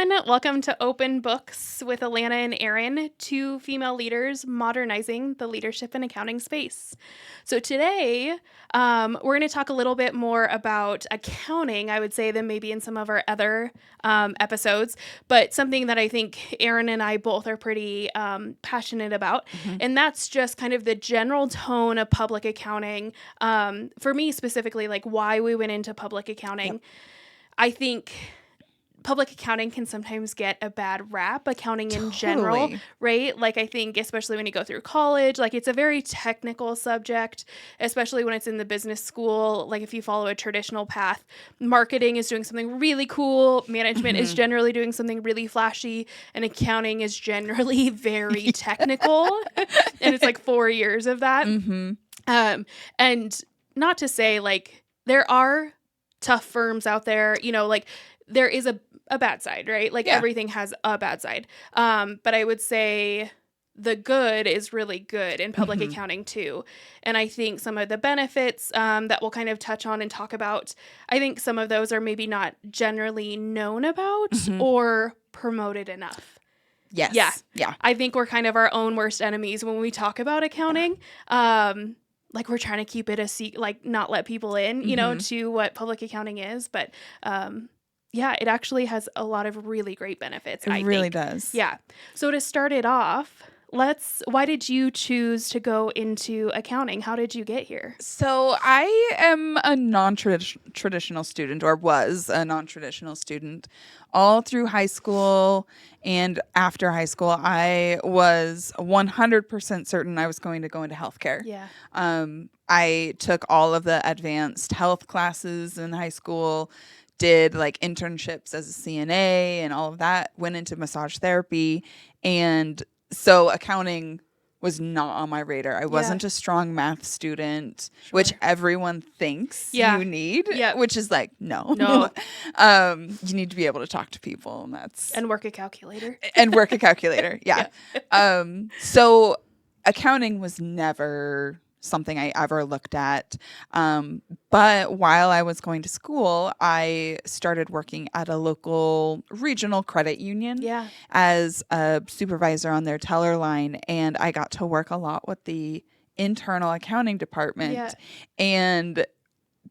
everyone. Welcome to Open Books with Alana and Erin, two female leaders modernizing the leadership and accounting space. So today, we're going to talk a little bit more about accounting, I would say, than maybe in some of our other episodes, but something that I think Erin and I both are pretty passionate about, and that's just kind of the general tone of public accounting. For me specifically, like why we went into public accounting. Yep. I think public accounting can sometimes get a bad rap, accounting in general, right? Like I think especially when you go through college, like it's a very technical subject, especially when it's in the business school. Like if you follow a traditional path, marketing is doing something really cool, management is generally doing something really flashy, and accounting is generally very technical. And it's like 4 years of that. And not to say like there are tough firms out there, you know, like there is a bad side, right? Like everything has a bad side. But I would say the good is really good in public accounting too. And I think some of the benefits that we'll kind of touch on and talk about, I think some of those are maybe not generally known about or promoted enough. Yes. Yeah. I think we're kind of our own worst enemies when we talk about accounting. Like we're trying to keep it like not let people in, you know, to what public accounting is. But yeah, it actually has a lot of really great benefits. It really does. Yeah. So to start it off, why did you choose to go into accounting? How did you get here? So I am a non-traditional student, or was a non-traditional student all through high school. And after high school, I was 100% certain I was going to go into healthcare. Yeah. I took all of the advanced health classes in high school, did like internships as a CNA and all of that, went into massage therapy. And so accounting was not on my radar. I wasn't a strong math student, which everyone thinks you need, which is like, no. You need to be able to talk to people, and work a calculator. So accounting was never something I ever looked at. But while I was going to school, I started working at a local regional credit union as a supervisor on their teller line. And I got to work a lot with the internal accounting department. Yeah. And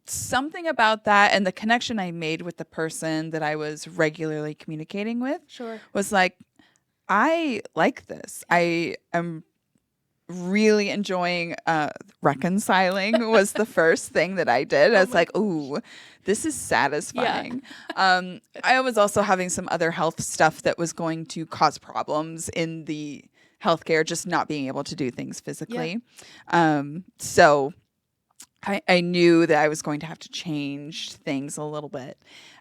something about that and the connection I made with the person that I was regularly communicating with was like, I like this. I am really enjoying reconciling was the first thing that I did. I was like, ooh, this is satisfying. I was also having some other health stuff that was going to cause problems in the healthcare, just not being able to do things physically. So I knew that I was going to have to change things a little bit.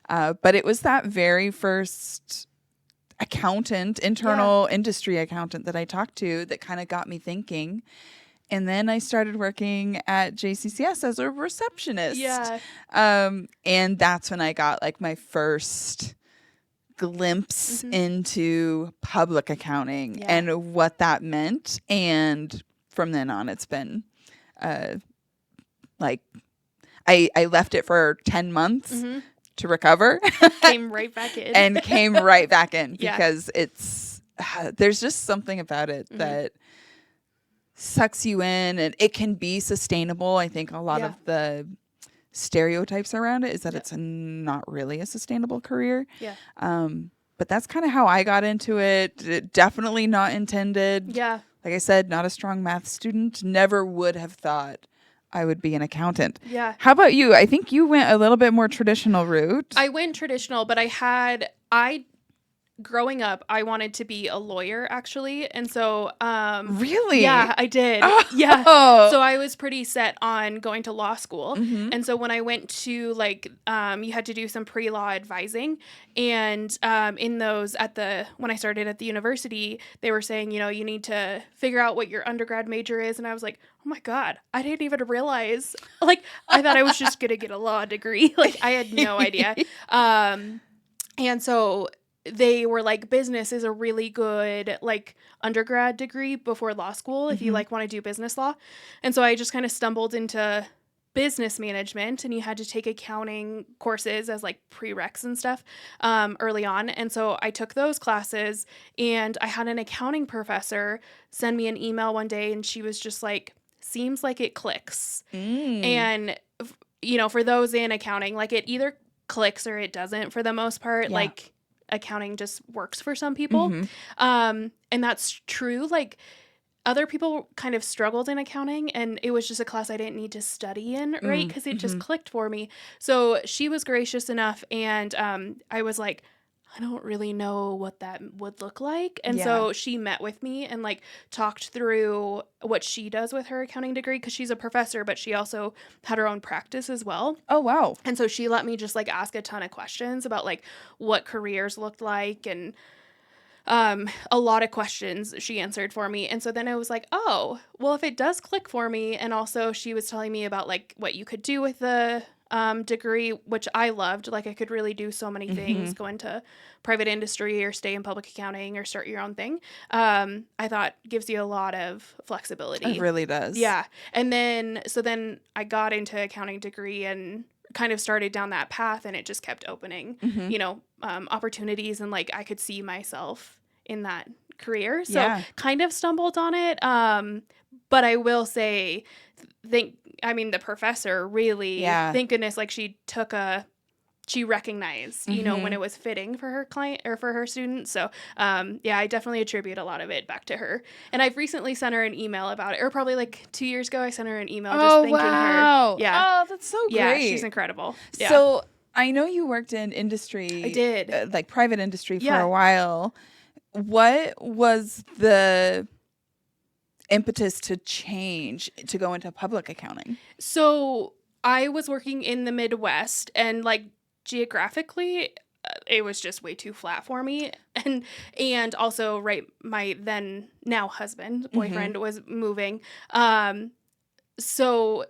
But it was that very first internal industry accountant that I talked to that kind of got me thinking. And then I started working at JCCS as a receptionist. Yeah. And that's when I got like my first glimpse into public accounting and what that meant. And from then on, it's been like I left it for 10 months. To recover. Came right back in. Because it's there's just something about it that sucks you in, and it can be sustainable. I think a lot of the stereotypes around it is that it's not really a sustainable career. But that's kind of how I got into it. Definitely not intended. Like I said, not a strong math student. Never would have thought I would be an accountant. Yeah. How about you? I think you went a little bit more traditional route. I went traditional, but growing up, I wanted to be a lawyer, actually. And so... really? Yeah, I did. Oh. Yeah. So I was pretty set on going to law school. And so when I went to, like, you had to do some pre-law advising. And in those, when I started at the university, they were saying, you know, you need to figure out what your undergrad major is. And I was like, oh my God, I didn't even realize. Like, I thought I was just going to get a law degree. Like, I had no idea. And so... they were like, business is a really good like undergrad degree before law school if you like want to do business law. And so I just kind of stumbled into business management, and you had to take accounting courses as like prereqs and stuff early on. And so I took those classes, and I had an accounting professor send me an email one day, and she was just like, seems like it clicks. And, for those in accounting, like it either clicks or it doesn't for the most part. Yeah. Like accounting just works for some people. And that's true. Like, other people kind of struggled in accounting, and it was just a class I didn't need to study in, right? Because it just clicked for me. So she was gracious enough, and I was like, I don't really know what that would look like. And so she met with me and like talked through what she does with her accounting degree, because she's a professor, but she also had her own practice as well. Oh, wow. And so she let me just like ask a ton of questions about like what careers looked like, and a lot of questions she answered for me. And so then I was like, oh, well, if it does click for me. And also she was telling me about like what you could do with the degree, which I loved. Like I could really do so many things, go into private industry or stay in public accounting or start your own thing. I thought gives you a lot of flexibility. It really does. Yeah. And then I got into accounting degree and kind of started down that path, and it just kept opening, opportunities, and like I could see myself in that career. So kind of stumbled on it. But I will say, the professor really, thank goodness, like she recognized, when it was fitting for her client or for her students. So, I definitely attribute a lot of it back to her. And I've recently sent her an email about it, or probably like 2 years ago, I sent her an email just thanking her. Yeah. Oh, that's so great. Yeah, she's incredible. Yeah. So I know you worked in industry. I did. Like private industry for a while. What was the impetus to change to go into public accounting? So I was working in the Midwest, and like geographically, it was just way too flat for me. And also, right, my then now boyfriend was moving. So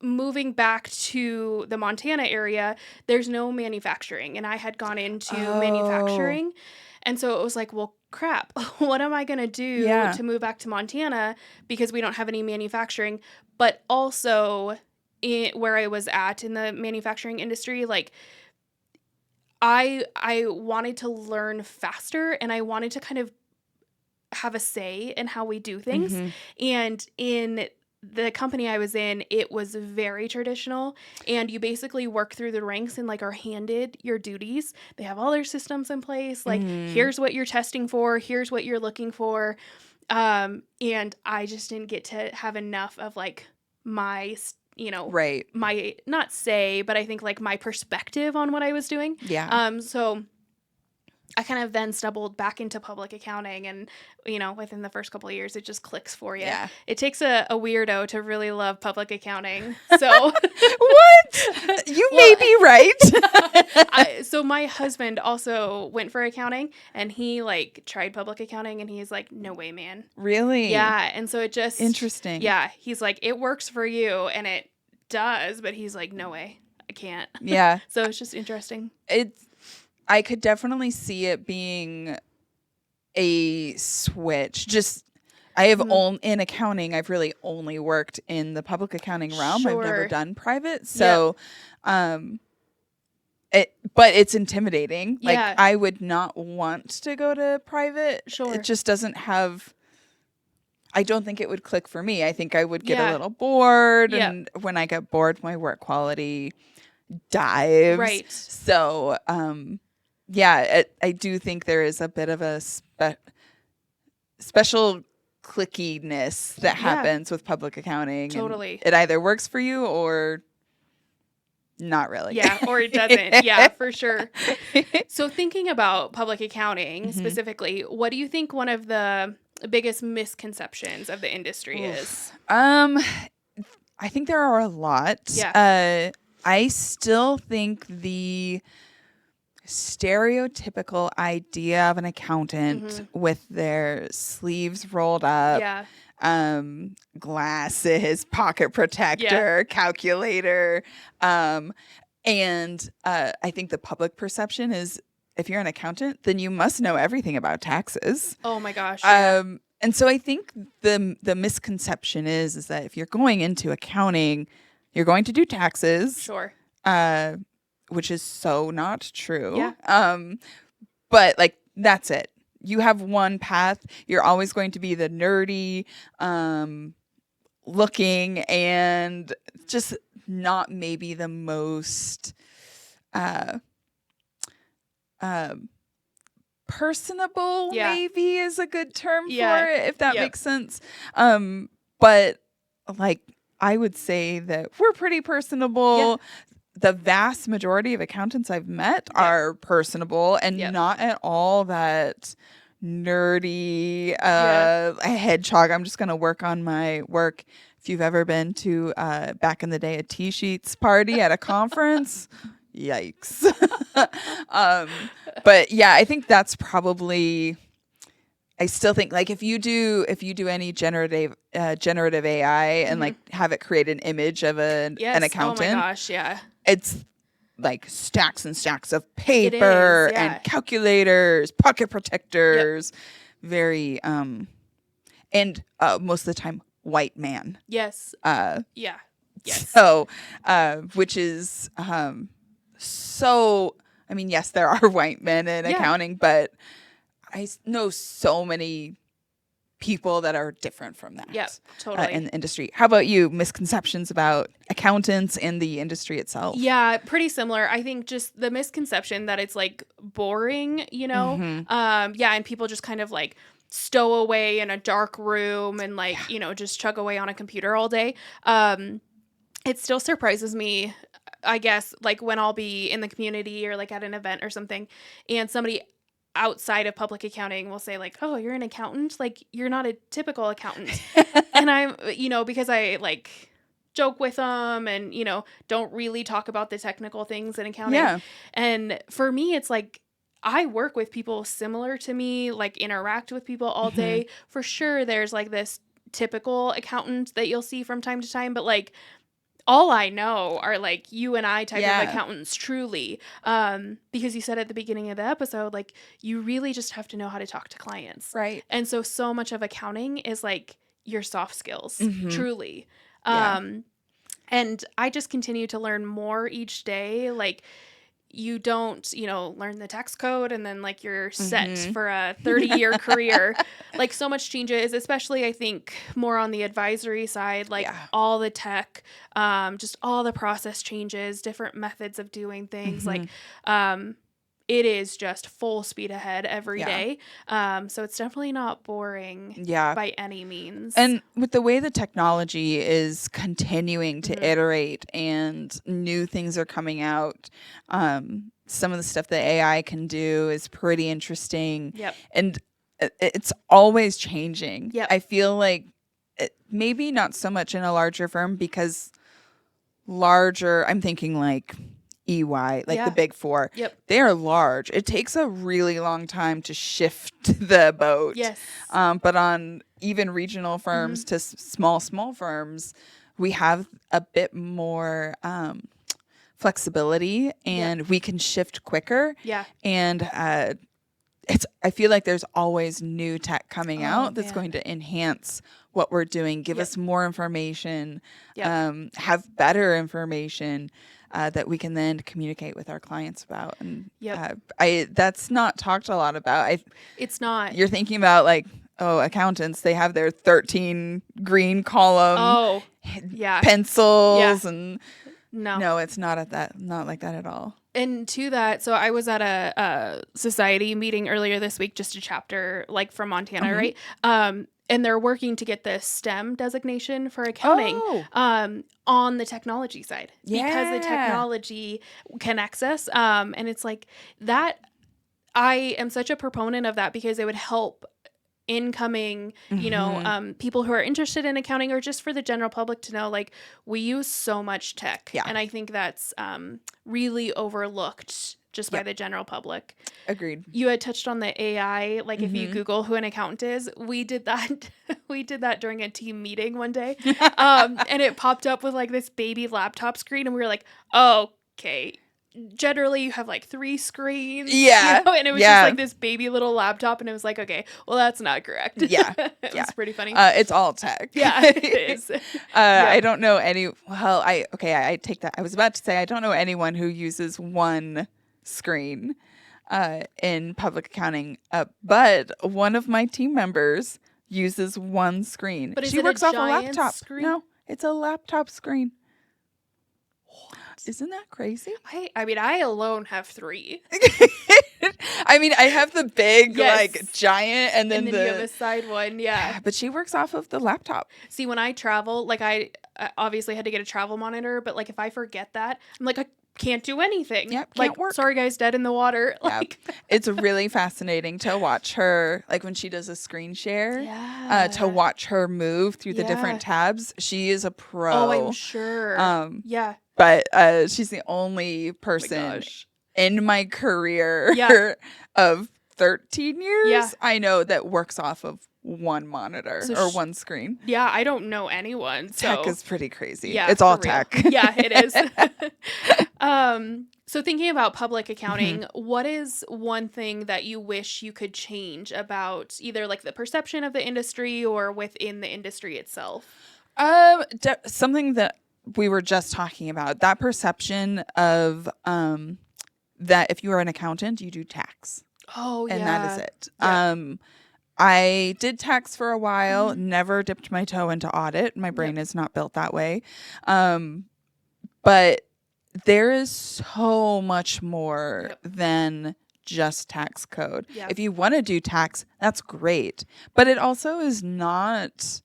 moving back to the Montana area, there's no manufacturing, and I had gone into manufacturing. And so it was like, well, crap, what am I going to do to move back to Montana, because we don't have any manufacturing? But also where I was at in the manufacturing industry, like I wanted to learn faster, and I wanted to kind of have a say in how we do things. And in the company I was in, it was very traditional, and you basically work through the ranks and like are handed your duties. They have all their systems in place. Like, here's what you're testing for. Here's what you're looking for. And I just didn't get to have enough of like my, my, not say, but I think like my perspective on what I was doing. Yeah. So I kind of then stumbled back into public accounting, and, within the first couple of years, it just clicks for you. Yeah. It takes a weirdo to really love public accounting. So what? You may be right. So my husband also went for accounting, and he like tried public accounting, and he's like, no way, man. Really? Yeah. And so it just interesting. Yeah. He's like, it works for you, and it does, but he's like, no way, I can't. Yeah. So it's just interesting. I could definitely see it being a switch. Just, I have in accounting, I've really only worked in the public accounting realm. I've never done private. So, but it's intimidating. Like, I would not want to go to private. Sure. It just doesn't have, I don't think it would click for me. I think I would get a little bored. And when I get bored, my work quality dives. Right. So, I do think there is a bit of a special clickiness that happens with public accounting. Totally. It either works for you or not really. Yeah, or it doesn't. Yeah, for sure. So thinking about public accounting specifically, what do you think one of the biggest misconceptions of the industry is? I think there are a lot. Yeah. I still think the stereotypical idea of an accountant with their sleeves rolled up, glasses, pocket protector, calculator, and I think the public perception is, if you're an accountant, then you must know everything about taxes. Oh my gosh. And so I think the misconception is that if you're going into accounting, You're going to do taxes, Sure. uh, which is so not true. Yeah. But like that's it. You have one path. You're always going to be the nerdy, looking and just not maybe the most uh, um, personable. Yeah. Maybe is a good term Yeah. for it, if that Yep. makes sense. But like I would say that we're pretty personable. The vast majority of accountants I've met are personable and Yep. not at all that nerdy Yeah. a hedgehog. I'm just gonna work on my work. If you've ever been to back in the day a T-sheets party at a conference, yikes. But yeah, I think that's probably. I still think like if you do any generative AI and like have it create an image of an Yes. Oh my accountant, gosh. Yeah. it's like stacks and stacks of It paper is. Yeah. and calculators, pocket protectors, very and most of the time white man. Yes. Uh Yeah. Yes. so which is so I mean yes there are white men in Yeah. accounting, but I know so many people that are different from that. Yep. Totally. In the industry. How about you? Misconceptions about accountants and the industry itself? Yeah, pretty similar. I think just the misconception that it's like boring, you know? Yeah, and people just kind of like stow away in a dark room and like, you know, just chug away on a computer all day. It still surprises me, I guess, like when I'll be in the community or like at an event or something and somebody outside of public accounting will say like, "Oh, you're an accountant? Like you're not a typical accountant." And I'm, you know, because I like joke with them and, you know, don't really talk about the technical things in accounting. Yeah. And for me, it's like I work with people similar to me, like interact with people all day. For sure, there's like this typical accountant that you'll see from time to time, but like all I know are like you and I type of accountants truly. Because you said at the beginning of the episode, like you really just have to know how to talk to clients. Right. And so much of accounting is like your soft skills, truly. Yeah. And I just continue to learn more each day. Like you don't, you know, learn the tax code and then like you're set for a 30-year career. Like so much changes, especially I think more on the advisory side, like all the tech, just all the process changes, different methods of doing things. Like it is just full speed ahead every day. So it's definitely not boring by any means. And with the way the technology is continuing to iterate and new things are coming out, some of the stuff that AI can do is pretty interesting. And it's always changing. I feel like maybe not so much in a larger firm because I'm thinking like EY, like the big four, they are large. It takes a really long time to shift the boat. But on even regional firms to small firms, we have a bit more flexibility and we can shift quicker. And I feel like there's always new tech coming out that's going to enhance what we're doing, give us more information, have better information. That we can then communicate with our clients about. And that's not talked a lot about. It's not. You're thinking about like, accountants, they have their 13 green column pencils and no, it's not like that at all. And to that, so I was at a society meeting earlier this week, just a chapter like from Montana, right? And they're working to get the STEM designation for accounting on the technology side because the technology connects us. And it's like that. I am such a proponent of that because it would help incoming, you know, people who are interested in accounting or just for the general public to know, like, we use so much tech. And I think that's really overlooked just by the general public. Agreed. You had touched on the AI, like if you Google who an accountant is, we did that during a team meeting one day. And it popped up with like this baby laptop screen and we were like, oh, okay, generally you have like 3 screens, Yeah. and it was just like this baby little laptop, and it was like, okay, well, that's not correct. Yeah. It was pretty funny. It's all tech. Yeah, it is. I don't know I take that. I was about to say, I don't know anyone who uses one screen in public accounting, but one of my team members uses one screen. But is she it works a off a giant laptop. screen? No, it's a laptop screen. Isn't that crazy? I mean, I alone have 3. I mean, I have the big, Yes. like, giant, and then you have a side one. Yeah. But she works off of the laptop. See, when I travel, like I obviously had to get a travel monitor, but like if I forget that, I'm like, I can't do anything. Yep, like, can't work. sorry guys, dead in the water. Like, It's really fascinating to watch her, like when she does a screen share, yeah. to watch her move through the Yeah. different tabs. She is a pro. Oh, I'm sure. Yeah. But she's the only person in my career Yeah. of 13 years Yeah. I know that works off of one monitor So or one screen. Yeah, I don't know anyone. So. Tech is pretty crazy. Yeah, It's all for real. tech. Yeah, it is. So thinking about public accounting, what is one thing that you wish you could change about either like the perception of the industry or within the industry itself? Something that we were just talking about, that perception of that if you are an accountant, you do tax. Oh, yeah. And that is it. Yeah. I did tax for a while, never dipped my toe into audit. My brain is not built that way. But there is so much more than just tax code. Yep. If you want to do tax, that's great. But it also is not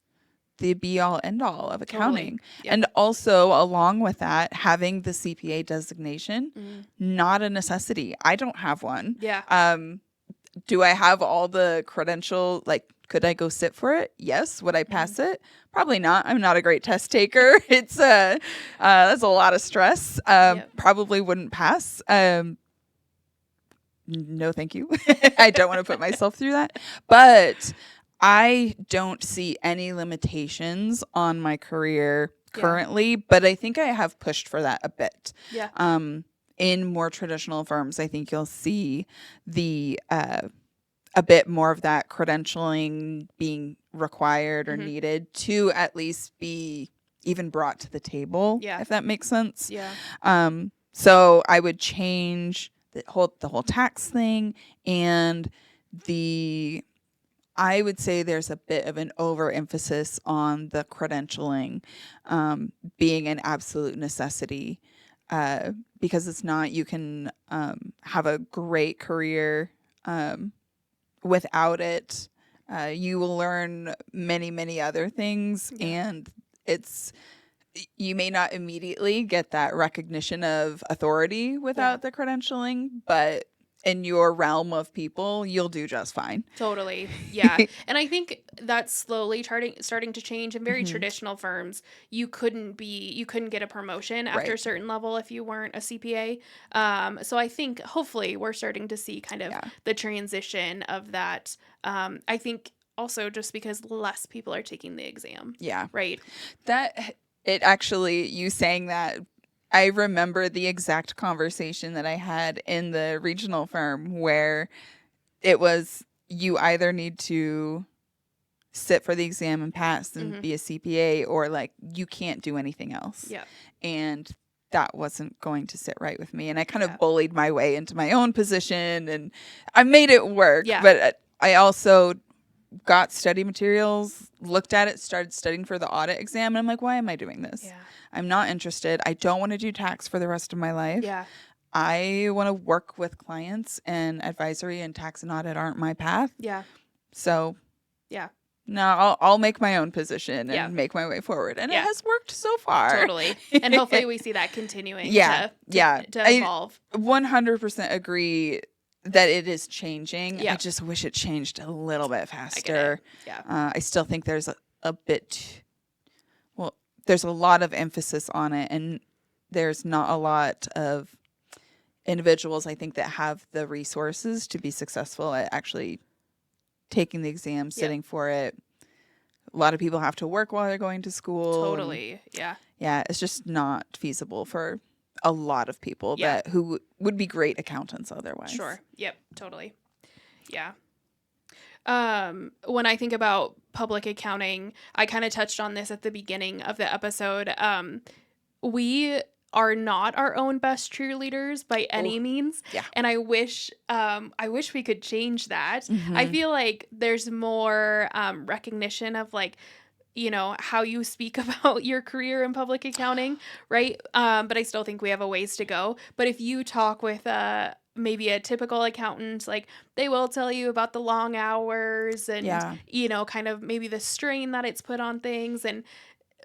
the be all end all of accounting. Totally. Yep. And also along with that, having the CPA designation, not a necessity. I don't have one. Yeah. Do I have all the credential? Like, could I go sit for it? Yes. Would I pass it? Probably not. I'm not a great test taker. It's that's a lot of stress. Probably wouldn't pass. No, thank you. I don't want to put myself through that. But I don't see any limitations on my career currently, but I think I have pushed for that a bit. Yeah. In more traditional firms, I think you'll see the a bit more of that credentialing being required or needed to at least be even brought to the table, if that makes sense. Yeah. So I would change the whole tax thing, and I would say there's a bit of an overemphasis on the credentialing being an absolute necessity. Because it's not, you can have a great career without it. You will learn many, many other things, and you may not immediately get that recognition of authority without the credentialing, but in your realm of people, you'll do just fine. Totally. Yeah. And I think that's slowly starting to change. In very traditional firms, you couldn't get a promotion after a certain level if you weren't a CPA. So I think hopefully we're starting to see kind of the transition of that. I think also just because less people are taking the exam. Yeah. Right. You saying that, I remember the exact conversation that I had in the regional firm where it was, you either need to sit for the exam and pass and be a CPA, or like you can't do anything else. Yeah. And that wasn't going to sit right with me. And I kind of bullied my way into my own position, and I made it work. Yeah. But I also got study materials, looked at it, started studying for the audit exam. And I'm like, why am I doing this? Yeah. I'm not interested. I don't want to do tax for the rest of my life. Yeah. I want to work with clients, and advisory and tax and audit aren't my path. Yeah. So, no, I'll make my own position and make my way forward. And it has worked so far. Totally. And hopefully we see that continuing to evolve. I 100% agree that it is changing. I just wish it changed a little bit faster. I still think there's a bit... there's a lot of emphasis on it, and there's not a lot of individuals, I think, that have the resources to be successful at actually taking the exam, sitting for it. A lot of people have to work while they're going to school. Totally. Yeah. Yeah. It's just not feasible for a lot of people Yeah. that who would be great accountants otherwise. Sure. Yep. Totally. Yeah. When I think about public accounting, I kind of touched on this at the beginning of the episode. We are not our own best cheerleaders by any Oh, means. yeah. And I wish we could change that. I Mm-hmm. feel like there's more recognition of like, how you speak about your career in public accounting, right? But I still think we have a ways to go. But if you talk with maybe a typical accountant, like they will tell you about the long hours and, Yeah. kind of maybe the strain that it's put on things. And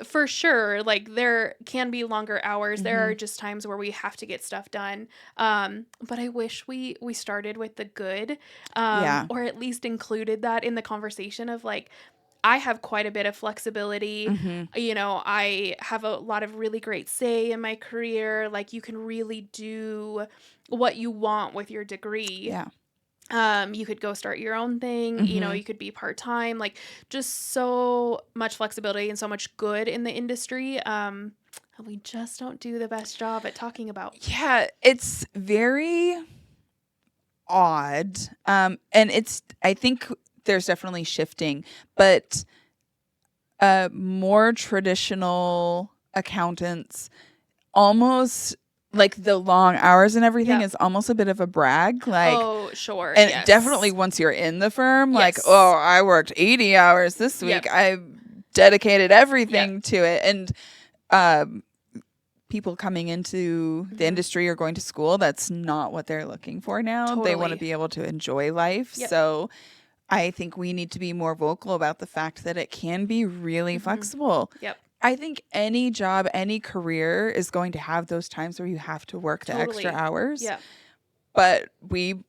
for sure, like there can be longer hours. There Mm-hmm. are just times where we have to get stuff done. But I wish we started with the good, Yeah. or at least included that in the conversation of like, I have quite a bit of flexibility. Mm-hmm. I have a lot of really great say in my career. Like you can really do what you want with your degree. Yeah. You could go start your own thing, Mm-hmm. you could be part-time, like just so much flexibility and so much good in the industry. And we just don't do the best job at talking about. Yeah, it's very odd. And I think there's definitely shifting, but more traditional accountants almost like the long hours and everything Yep. is almost a bit of a brag. Like, Oh, sure. and Yes. definitely once you're in the firm, like, Yes. oh, I worked 80 hours this Yep. week. I dedicated everything to it. And um, people coming into the industry or going to school, that's not what they're looking for now. They want to Totally. be able to enjoy life. Yep. So I think we need to be more vocal about the fact that it can be really flexible. Yep. I think any job, any career is going to have those times where you have to work the extra Totally. hours. Yeah. But we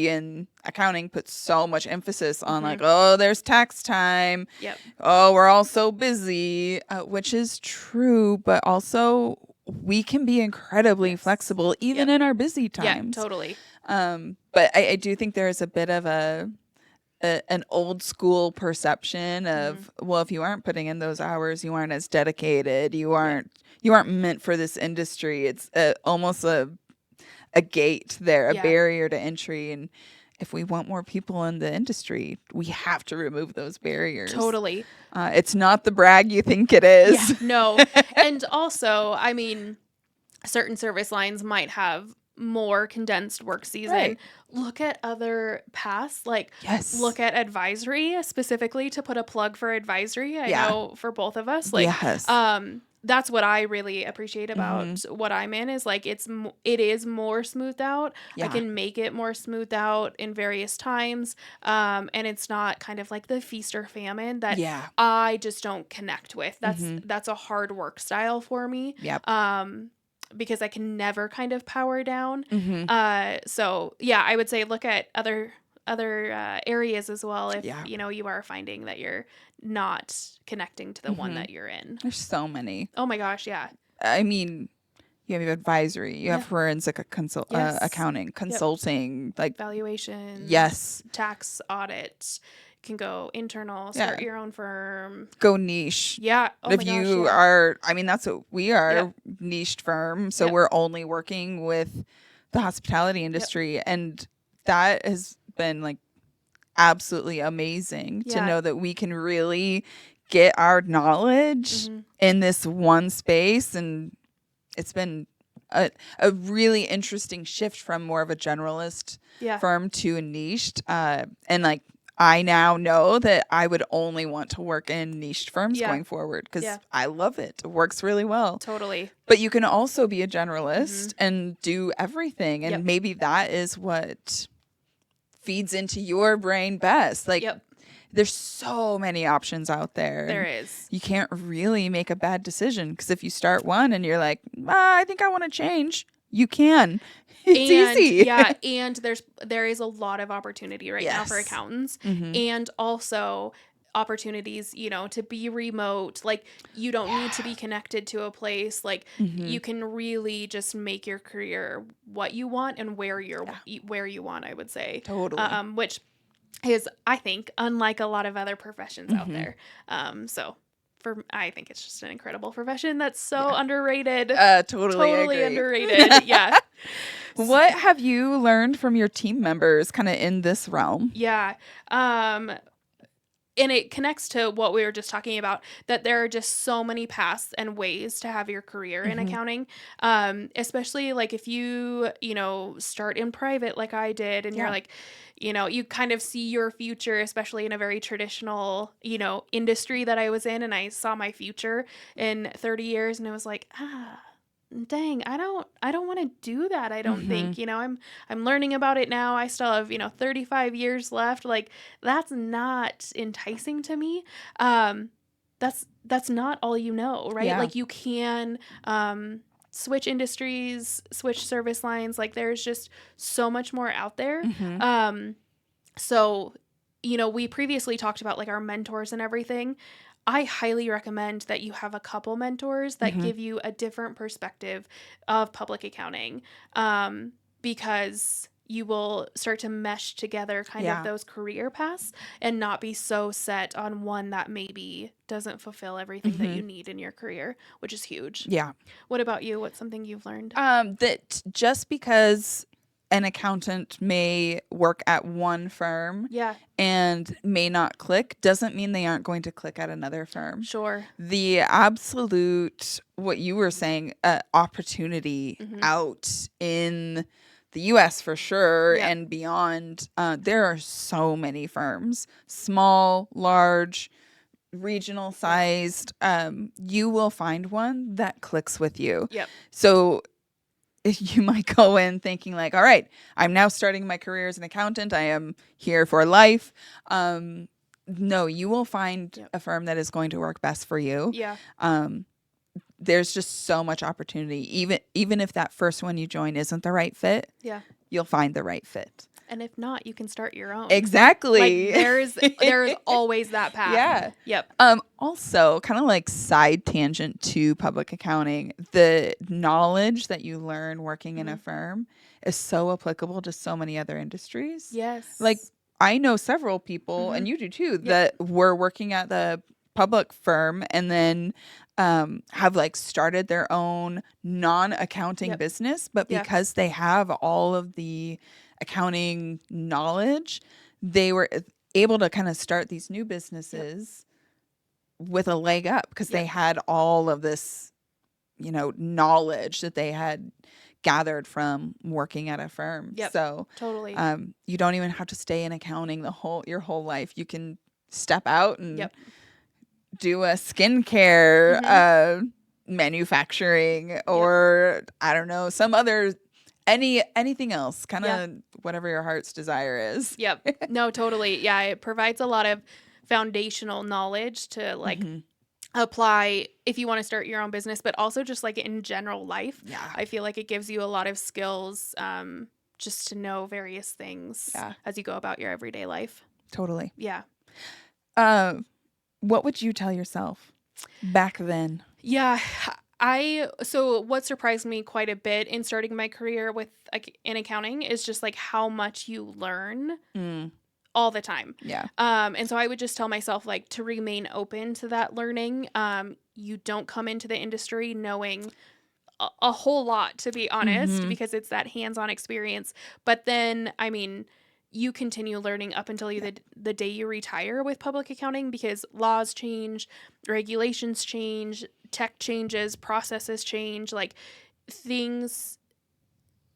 in accounting put so much emphasis on like, oh, there's tax time. Yep. Oh, we're all so busy, which is true, but also we can be incredibly flexible even in our busy times. Yeah, totally. But I do think there is a bit of an old school perception of, well, if you aren't putting in those hours, you aren't as dedicated. You aren't meant for this industry. It's almost a gate there, a barrier to entry. And if we want more people in the industry, we have to remove those barriers. Totally. It's not the brag you think it is. Yeah, no. And also, I mean, certain service lines might have more condensed work season. Right. Look at other paths, like Yes. look at advisory specifically, to put a plug for advisory. I know for both of us, like, Yes. that's what I really appreciate about what I'm in, is like it is more smoothed out. Yeah. I can make it more smoothed out in various times, and it's not kind of like the feast or famine that I just don't connect with. That's a hard work style for me. Yep. Because I can never kind of power down. Mm-hmm. So yeah, I would say look at other areas as well if you are finding that you're not connecting to the one that you're in. There's so many. Oh my gosh, yeah. I mean, you have advisory, you have forensic Yes. accounting, consulting, like Valuations. yes, Tax audit. Can go internal, start your own firm. go niche. Yeah. Oh If my you gosh, are, I mean, that's what we are, niched firm. So we're only working with the hospitality industry. And that has been like absolutely amazing to know that we can really get our knowledge in this one space. And it's been a really interesting shift from more of a generalist firm to a niched. And like, I now know that I would only want to work in niched firms going forward because I love it. It works really well. Totally. But you can also be a generalist and do everything. And maybe that is what feeds into your brain best. Like, there's so many options out there. There is. You can't really make a bad decision because if you start one and you're like, I think I want to change, you can. It's easy. Yeah, and there is a lot of opportunity right now for accountants, and also opportunities, to be remote. Like you don't need to be connected to a place. Like you can really just make your career what you want and where you want, I would say. Totally. Which is, I think, unlike a lot of other professions out there. So I think it's just an incredible profession that's so Yeah. underrated. Totally Totally agree. underrated. Yeah. What have you learned from your team members kind of in this realm? Yeah. And it connects to what we were just talking about, that there are just so many paths and ways to have your career in Mhm. accounting. Especially like if you start in private like I did, and you're Yeah. like, you kind of see your future, especially in a very traditional, industry that I was in, and I saw my future in 30 years, and it was like, dang, I don't want to do that. I don't Mhm. think, I'm learning about it now. I still have, 35 years left. Like, that's not enticing to me. That's not all you know, right? Yeah. Like, you can switch industries, switch service lines. Like, there's just so much more out there. Mhm. So, we previously talked about like our mentors and everything. I highly recommend that you have a couple mentors that Mhm. give you a different perspective of public accounting, because you will start to mesh together kind of Yeah. those career paths and not be so set on one that maybe doesn't fulfill everything that you Mhm. need in your career, which is huge. Yeah. What about you? What's something you've learned? That just because an accountant may work at one firm Yeah, and may not click doesn't mean they aren't going to click at another firm. sure. The absolute, what you were saying, opportunity Mm-hmm. out in the US for sure Yep. and beyond, there are so many firms, small, large, regional sized. You will find one that clicks with you. Yep. So you might go in thinking like, all right, I'm now starting my career as an accountant. I am here for life. No, you will find Yep. a firm that is going to work best for you. Yeah. Um, there's just so much opportunity. Even if that first one you join isn't the right fit, Yeah. you'll find the right fit. And if not, you can start your own. Exactly. Like there's always that path. Yeah. Yep. Also, kind of like side tangent to public accounting, the knowledge that you learn working in a Mhm. firm is so applicable to so many other industries. Yes. Like I know several people, and Mhm. you do too, Yep. that were working at the public firm and then have like started their own non-accounting Yep. business, but Yeah. because they have all of the accounting knowledge, they were able to kind of start these new Yep. businesses with a leg up because they Yep. had all of this, knowledge that they had gathered from working at a firm. Yep. So Totally. you don't even have to stay in accounting your whole life. You can step out and Yep. do a skincare Mhm. manufacturing, Yep. or I don't know, some other anything else, kind Yeah. of whatever your heart's desire is. Yep. No, totally. Yeah, it provides a lot of foundational knowledge to like Mhm. apply if you want to start your own business, but also just like in general life. Yeah. I feel like it gives you a lot of skills, just to know various things Yeah. as you go about your everyday life. Totally. Yeah. What would you tell yourself back then? Yeah, so what surprised me quite a bit in starting my career with in accounting is just like how much you learn Mm, all the time. yeah. And so I would just tell myself like to remain open to that learning. You don't come into the industry knowing a whole lot, to be honest, Mm-hmm. because it's that hands-on experience. But then, I mean, you continue learning up until the day you retire with public accounting, because laws change, regulations change, tech changes, processes change, like things.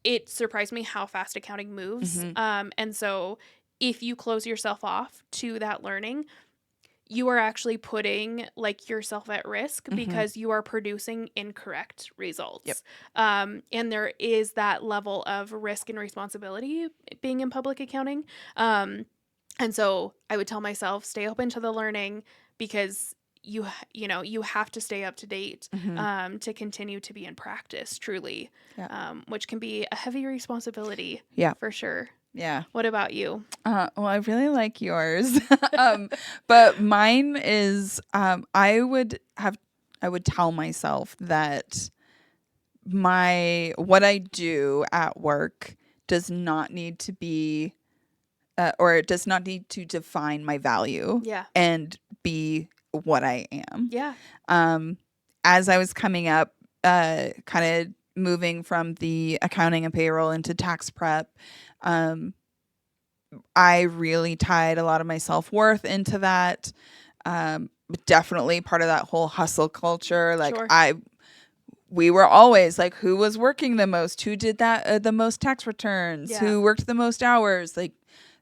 It surprised me how fast accounting moves. Mm-hmm. And so if you close yourself off to that learning, you are actually putting like yourself at risk Mm-hmm. because you are producing incorrect Yep. results. And there is that level of risk and responsibility being in public accounting. And so I would tell myself, stay open to the learning, because you have to stay up to date, Mm-hmm. to continue to be in practice truly, Yeah. which can be a heavy responsibility. Yeah. For sure. Yeah. What about you? Well, I really like yours. But mine is, I would tell myself that what I do at work does not need to be, or it does not need to define my value Yeah. and be what I am. Yeah. As I was coming up, kind of moving from the accounting and payroll into tax prep, I really tied a lot of my self-worth into that. Definitely part of that whole hustle culture. Like Sure. we were always like, who was working the most? Who did that? The most tax returns? Yeah. Who worked the most hours? Like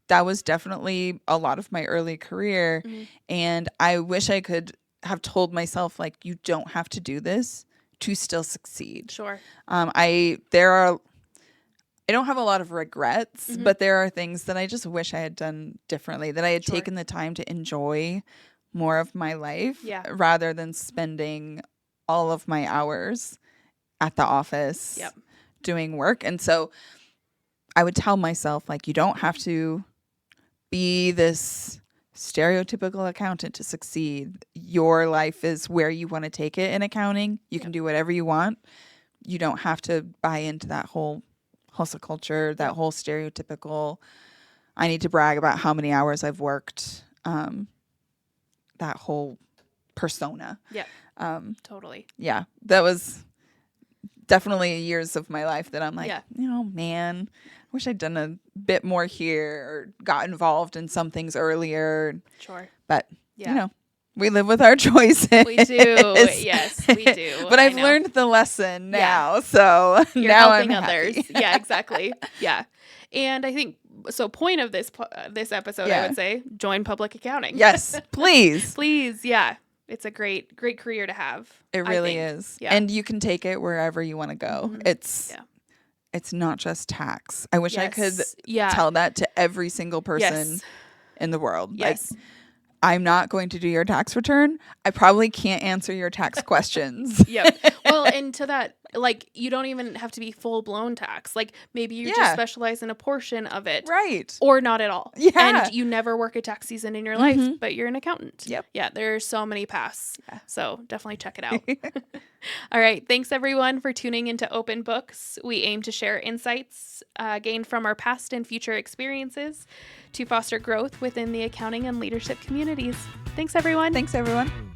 that was definitely a lot of my early career. Mhm. And I wish I could have told myself, like, you don't have to do this to still succeed. Sure. I don't have a lot of regrets, but there are things that I just wish I had done differently, that I had Sure. taken the time to enjoy more of my life Yeah. rather than spending all of my hours at the office Yep. doing work. And so I would tell myself, like, you don't have to be this stereotypical accountant to succeed. Your life is where you want to take it in accounting. You can do whatever you want. You don't have to buy into that whole hustle culture, that whole stereotypical, I need to brag about how many hours I've worked, that whole persona. Yeah. Totally. Yeah, that was definitely years of my life that I'm like, Yeah. Man, I wish I'd done a bit more here or got involved in some things earlier. Sure. But, Yeah. we live with our choices. We do. Yes, we do. But I I've know. learned the lesson Yeah. now. So You're now helping I'm others. happy. Yeah, exactly. Yeah. And I think so point of this this episode, I Yeah. would say, join public accounting. Yes, please. Please, yeah. It's a great career to have. It I really think. is. Yeah. And you can take it wherever you want to go. Mhm. It's Yeah. it's not just tax. I wish I could Yeah. tell that to every single person Yes. in the world. Yes. Like, I'm not going to do your tax return. I probably can't answer your tax questions. Yep. Well, and to that, like, you don't even have to be full blown tax. Like, maybe you just Yeah. specialize in a portion of it. Right. Or not at all. Yeah. And you never work a tax season in your life, Mhm. but you're an accountant. Yep. Yeah, there's so many paths. Yeah. So definitely check it out. All right. Thanks, everyone, for tuning into Open Books. We aim to share insights gained from our past and future experiences to foster growth within the accounting and leadership communities. Thanks, everyone. Thanks, everyone.